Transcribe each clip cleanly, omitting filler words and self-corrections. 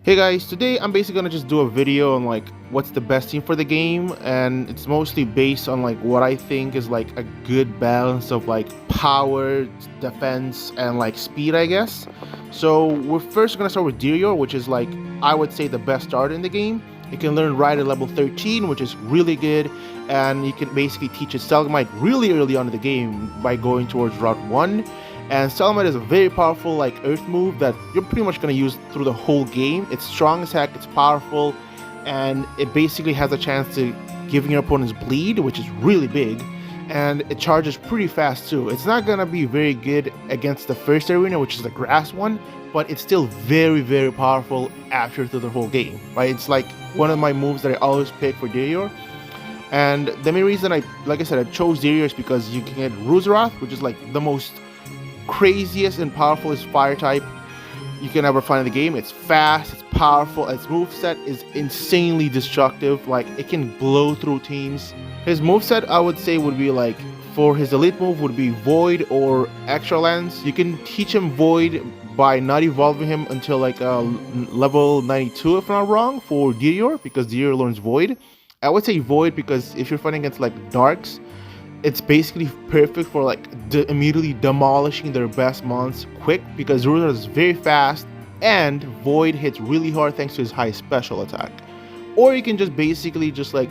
Hey guys, today I'm basically gonna just do a video on like what's the best team for the game, and it's mostly based on like what I think is like a good balance of like power, defense, and like speed, I guess. So we're first gonna start with Deerior, which is like I would say the best starter in the game. You can learn Ride at level 13, which is really good, and you can basically teach a Stalagmite really early on in the game by going towards Route 1. And Salamite is a very powerful like earth move that you're pretty much going to use through the whole game. It's strong attack, it's powerful, and it basically has a chance to giving your opponents bleed, which is really big, and it charges pretty fast too. It's not going to be very good against the first arena, which is the grass one, but it's still very powerful after through the whole game, right? It's like one of my moves that I always pick for Deerior. And the main reason like I said, I chose Deerior is because you can get Ruzaroth, which is like the most craziest and powerfulest fire type you can ever find in the game. It's fast, it's powerful, its moveset is insanely destructive. Like, it can blow through teams. His moveset, I would say, would be like, for his elite move would be Void or Extra Lens. You can teach him Void by not evolving him until like level 92 if I'm not wrong for Deerior, because Deerior learns Void. I would say Void because if you're fighting against like Darks, it's basically perfect for like immediately demolishing their best mons quick, because Ruler is very fast and Void hits really hard thanks to his high special attack. Or you can just basically just like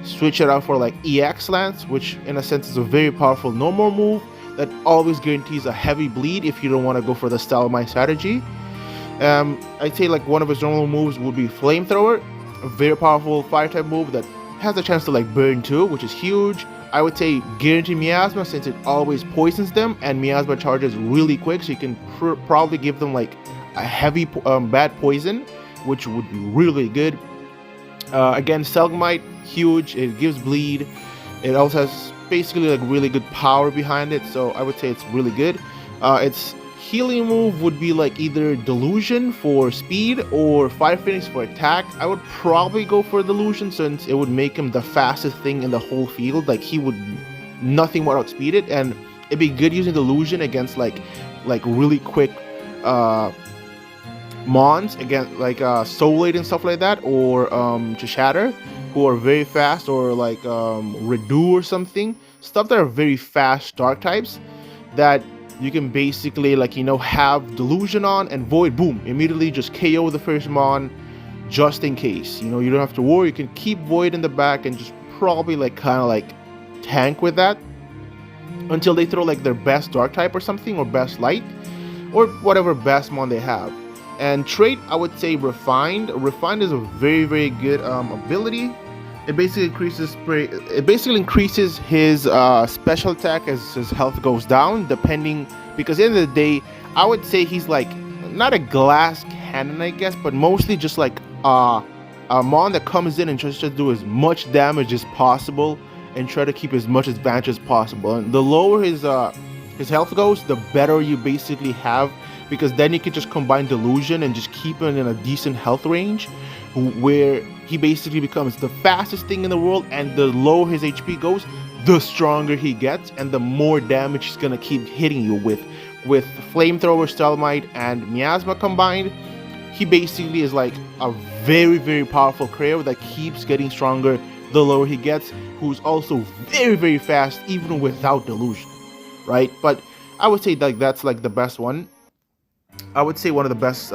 switch it out for like EX Lance, which in a sense is a very powerful normal move that always guarantees a heavy bleed if you don't want to go for the Stalagmite strategy. I'd say like one of his normal moves would be Flamethrower, a very powerful fire type move that has a chance to like burn too, which is huge. I would say Guarantee Miasma, since it always poisons them and Miasma charges really quick, so you can probably give them like a heavy bad poison, which would be really good. Again, Stalagmite, huge, it gives bleed, it also has basically like really good power behind it, so I would say it's really good. Its healing move would be like either Delusion for speed or Fire Phoenix for attack. I would probably go for Delusion since it would make him the fastest thing in the whole field. Like, he would nothing would outspeed it, and it'd be good using Delusion against like really quick mons, against like Soulade and stuff like that, or Chashatter, who are very fast, or like Redo or something, stuff that are very fast dark types that you can basically like, you know, have Delusion on and Void, boom, immediately just KO the first mon just in case. You know, you don't have to worry, you can keep Void in the back and just probably like kind of like tank with that until they throw like their best dark type or something, or best light, or whatever best mon they have. And trait, I would say Refined. Refined is a very good ability. It basically increases his special attack as his health goes down, depending, because at the end of the day, I would say he's like not a glass cannon, I guess, but mostly just like a mon that comes in and tries to do as much damage as possible and try to keep as much advantage as possible. And the lower his health goes, the better you basically have, because then you can just combine Delusion and just keep him in a decent health range, where he basically becomes the fastest thing in the world, and the lower his HP goes, the stronger he gets, and the more damage he's gonna keep hitting you with. With Flamethrower, Stalagmite, and Miasma combined, he basically is like a very powerful Creo that keeps getting stronger the lower he gets, who's also very fast even without Delusion, right? But I would say like that's like the best one. I would say one of the best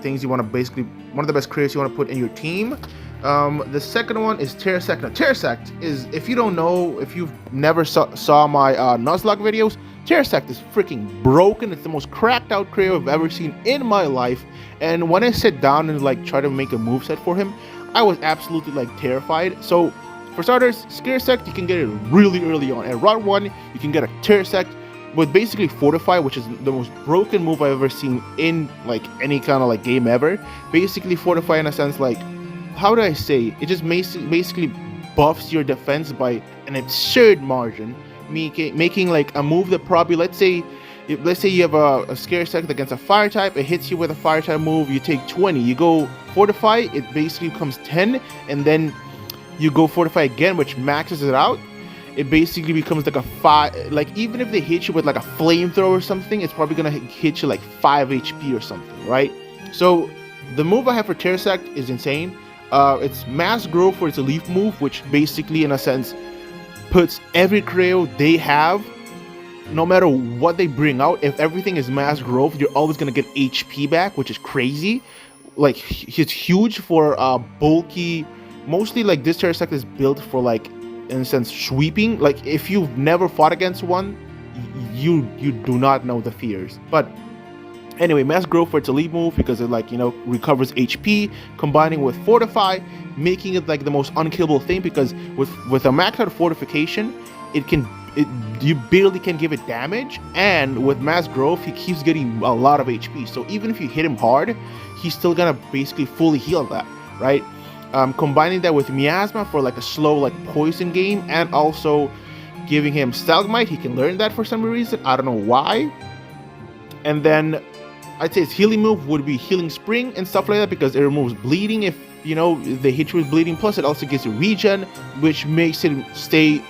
things you want to basically, one of the best creators you want to put in your team. The second one is Terrasect. Now, Terrasect is, if you don't know, if you've never saw my Nuzlocke videos, Terrasect is freaking broken. It's the most cracked out creator I've ever seen in my life. And when I sit down and like try to make a moveset for him, I was absolutely like terrified. So for starters, Scaresect, you can get it really early on. At Route 1, you can get a Terrasect with basically Fortify, which is the most broken move I've ever seen in like any kind of like game ever. Basically Fortify in a sense, like, how do I say, it just basically buffs your defense by an absurd margin, making like a move that probably, let's say you have a Scare Sect against a fire type, it hits you with a fire type move, you take 20, you go Fortify, it basically becomes 10, and then you go Fortify again, which maxes it out. It basically becomes like a 5, like even if they hit you with like a Flamethrower or something, it's probably gonna hit you like 5 HP or something, right? So The move I have for Terrasect is insane. It's Mass Grow for its Elite move, which basically, in a sense, puts every Creo they have, no matter what they bring out, if everything is Mass Growth, you're always going to get HP back, which is crazy. Like, it's huge for bulky. Mostly, like, this Terrasect is built for, like, in a sense, sweeping. Like, if you've never fought against one, you do not know the fears. But anyway, Mass Growth for its Elite move, because it, like, you know, recovers HP, combining with Fortify, making it like the most unkillable thing, because with a max out fortification, you barely can give it damage, and with Mass Growth, he keeps getting a lot of HP. So even if you hit him hard, he's still gonna basically fully heal that, right? Combining that with Miasma for like a slow like poison game, and also giving him Stalagmite, he can learn that for some reason. I don't know why. And then I'd say his healing move would be Healing Spring and stuff like that, because it removes bleeding if, you know, they hit you with bleeding. Plus it also gives you regen, which makes it stay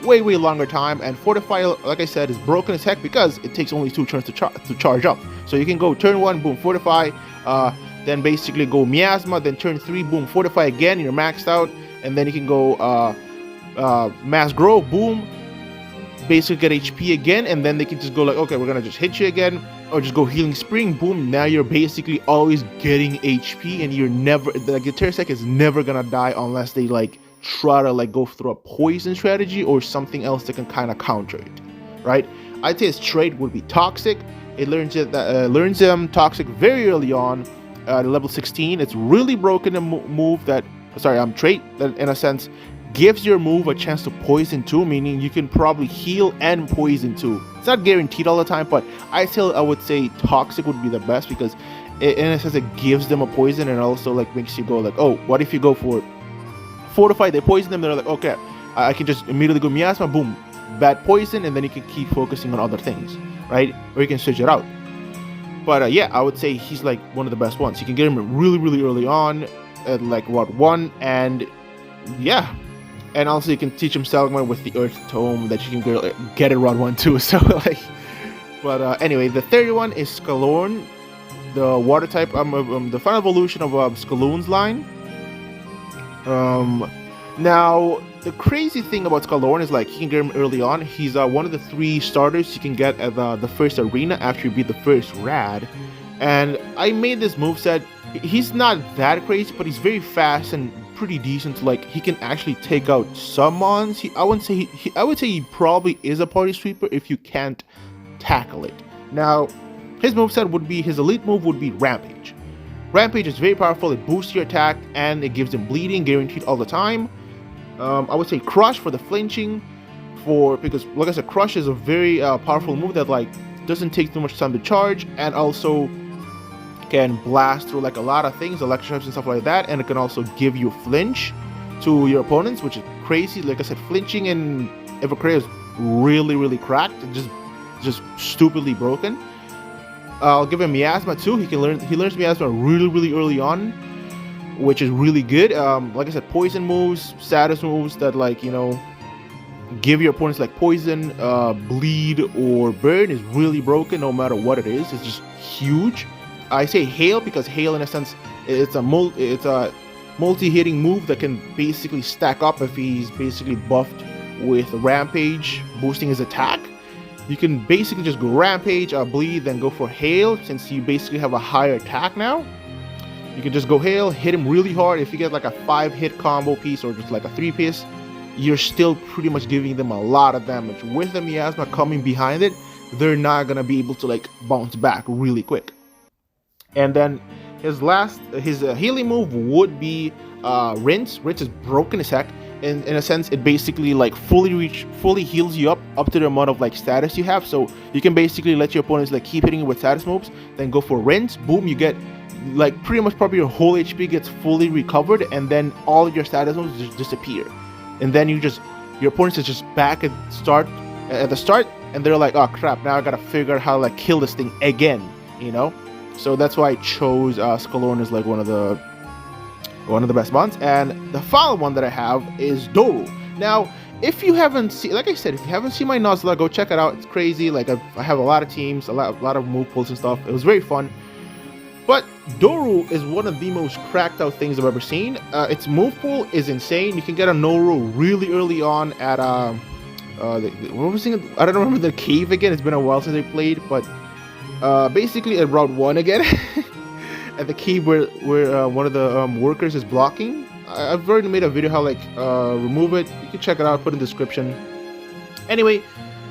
way longer time. And Fortify, like I said, is broken as heck because it takes only 2 turns to charge up. So you can go turn 1, boom, Fortify, then basically go Miasma, then turn 3, boom, Fortify again, you're maxed out, and then you can go Mass Grow, boom, basically get HP again, and then they can just go like, okay, we're gonna just hit you again, or just go Healing Spring, boom, now you're basically always getting HP, and you're never, like, the Terrasect is never gonna die unless they like try to like go through a poison strategy or something else that can kind of counter it, right? I'd say his trait would be Toxic. It learns Toxic very early on, level 16. It's really broken a move that, trait that in a sense gives your move a chance to poison too, meaning you can probably heal and poison too. It's not guaranteed all the time, but I would say Toxic would be the best, because in a sense it gives them a poison, and also like makes you go like, oh, what if you go for Fortify, they poison them, they're like, okay, I can just immediately go Miasma, boom, bad poison, and then you can keep focusing on other things, right? Or you can switch it out. But yeah, I would say he's like one of the best ones. You can get him really early on at like Rod 1, and yeah. And also you can teach him Stalagmite with the Earth Tome that you can get at Rod 1 too, so like. But anyway, the third one is Scalorn, the water type, the final evolution of Scaloon's line. Now the crazy thing about Scalorn is like you can get him early on. He's one of the 3 starters you can get at the first arena after you beat the first rad. And I made this moveset. He's not that crazy, but he's very fast and pretty decent. Like, he can actually take out some mons. I would say he probably is a party sweeper if you can't tackle it. Now his moveset would be, his elite move would be Rampage. Rampage is very powerful. It boosts your attack and it gives them bleeding guaranteed all the time. I would say Crush for the flinching, because like I said, Crush is a very powerful move that like doesn't take too much time to charge, and also can blast through like a lot of things, electroshops and stuff like that, and it can also give you flinch to your opponents, which is crazy. Like I said, flinching in Evocreo is really cracked, just stupidly broken. I'll give him Miasma too. He learns Miasma really early on, which is really good. Like I said, poison moves, status moves that like, you know, give your opponents like poison, bleed, or burn is really broken no matter what it is. It's just huge. I say Hail because Hail, in a sense, it's a multi-hitting move that can basically stack up if he's basically buffed with Rampage, boosting his attack. You can basically just go Rampage, bleed, then go for Hail, since you basically have a higher attack now. You can just go Hail, hit him really hard. If you get like a 5-hit combo piece or just like a 3-piece, you're still pretty much giving them a lot of damage. With the Miasma coming behind it, they're not gonna be able to like bounce back really quick. And then his healing move would be Rinse. Rinse is broken as heck. In a sense, it basically like fully heals you up to the amount of like status you have. So you can basically let your opponents like keep hitting you with status moves, then go for Rinse, boom, you get like pretty much probably your whole HP gets fully recovered, and then all your status moves just disappear. And then your opponents is just back at the start, and they're like, oh crap, now I gotta figure out how to like kill this thing again, you know? So that's why I chose Scalorn as like one of the best mons. And the final one that I have is Doru. Now, if you haven't seen, like I said, if you haven't seen my Nuzlocke, go check it out. It's crazy. Like I have a lot of teams, a lot of move pools and stuff. It was very fun. But Doru is one of the most cracked out things I've ever seen. Its move pool is insane. You can get a Noru really early on at what was it? I don't remember the cave again. It's been a while since I played, but basically at Route 1 again, at the cave where one of the workers is blocking. I've already made a video how like remove it. You can check it out. Put in the description. Anyway,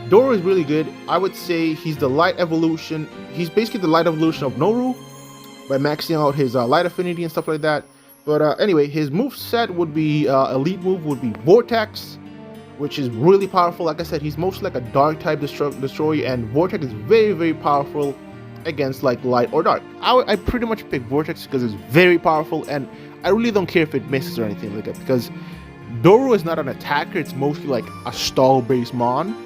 Doru is really good. I would say he's the light evolution. He's basically the light evolution of Noru by maxing out his light affinity and stuff like that. But anyway, his move set would be elite move would be Vortex, which is really powerful. Like I said, he's mostly like a dark type destroyer, and Vortex is very powerful against like light or dark. I pretty much pick Vortex because it's very powerful, and I really don't care if it misses or anything like that, because Doru is not an attacker. It's mostly like a stall based mon.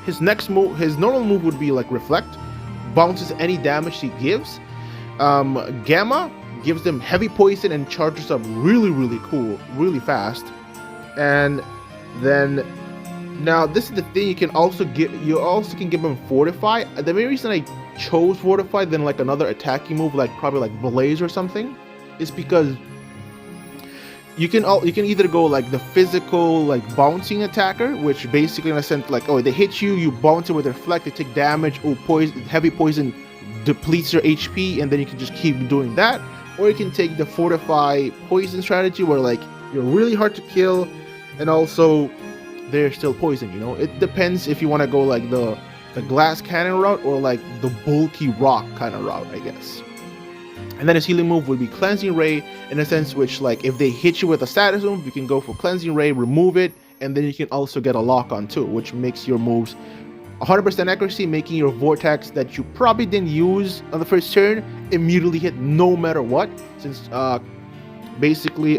His next move, his normal move would be like Reflect, bounces any damage he gives. Gamma gives them heavy poison and charges up really cool, really fast. And then now this is the thing, you also can give them Fortify. The main reason I chose Fortify than like another attacking move like probably like Blaze or something is because you can either go like the physical like bouncing attacker, which basically in a sense like, oh, they hit you, you bounce it with Reflect, they take damage, oh, poison, heavy poison depletes your HP, and then you can just keep doing that. Or you can take the Fortify poison strategy where like you're really hard to kill and also they're still poison, you know. It depends if you want to go like the glass cannon route or like the bulky rock kind of route, I guess. And then his healing move would be Cleansing Ray, in a sense which like if they hit you with a status move, you can go for Cleansing Ray, remove it, and then you can also get a lock on too, which makes your moves 100% accuracy, making your Vortex that you probably didn't use on the first turn immediately hit no matter what, since basically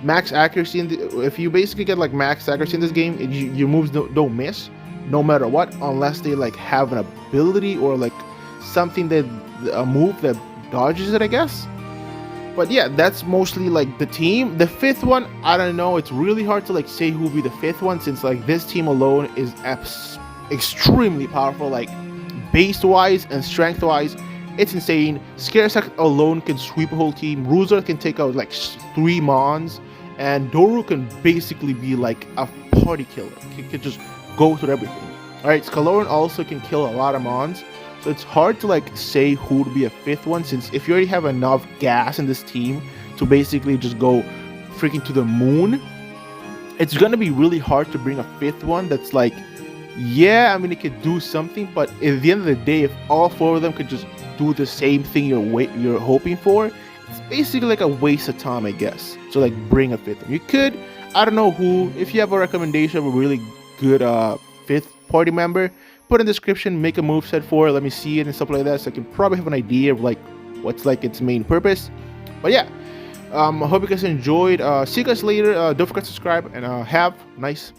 max accuracy if you basically get like max accuracy in this game, your moves don't miss no matter what, unless they like have an ability or like something that a move that dodges it, I guess. But yeah, that's mostly like the team. The fifth one, I don't know. It's really hard to like say who will be the fifth one, since like this team alone is extremely powerful, like base wise and strength wise. It's insane. Scaresack alone can sweep a whole team. Ruzer can take out like 3 mons, and Doru can basically be like a party killer. He can just go through everything. Alright, Scaloran also can kill a lot of mons. So it's hard to like say who would be a fifth one, since if you already have enough gas in this team to basically just go freaking to the moon, it's gonna be really hard to bring a fifth one that's like, yeah, I mean it could do something, but at the end of the day, if all 4 of them could just do the same thing you're hoping for, it's basically like a waste of time, I guess. So like bring a fifth one. You could, I don't know who, if you have a recommendation of a really good fifth party member, put in the description, make a move set for it, let me see it and stuff like that, so I can probably have an idea of like what's like its main purpose. But yeah, I hope you guys enjoyed. See you guys later. Don't forget to subscribe, and have a nice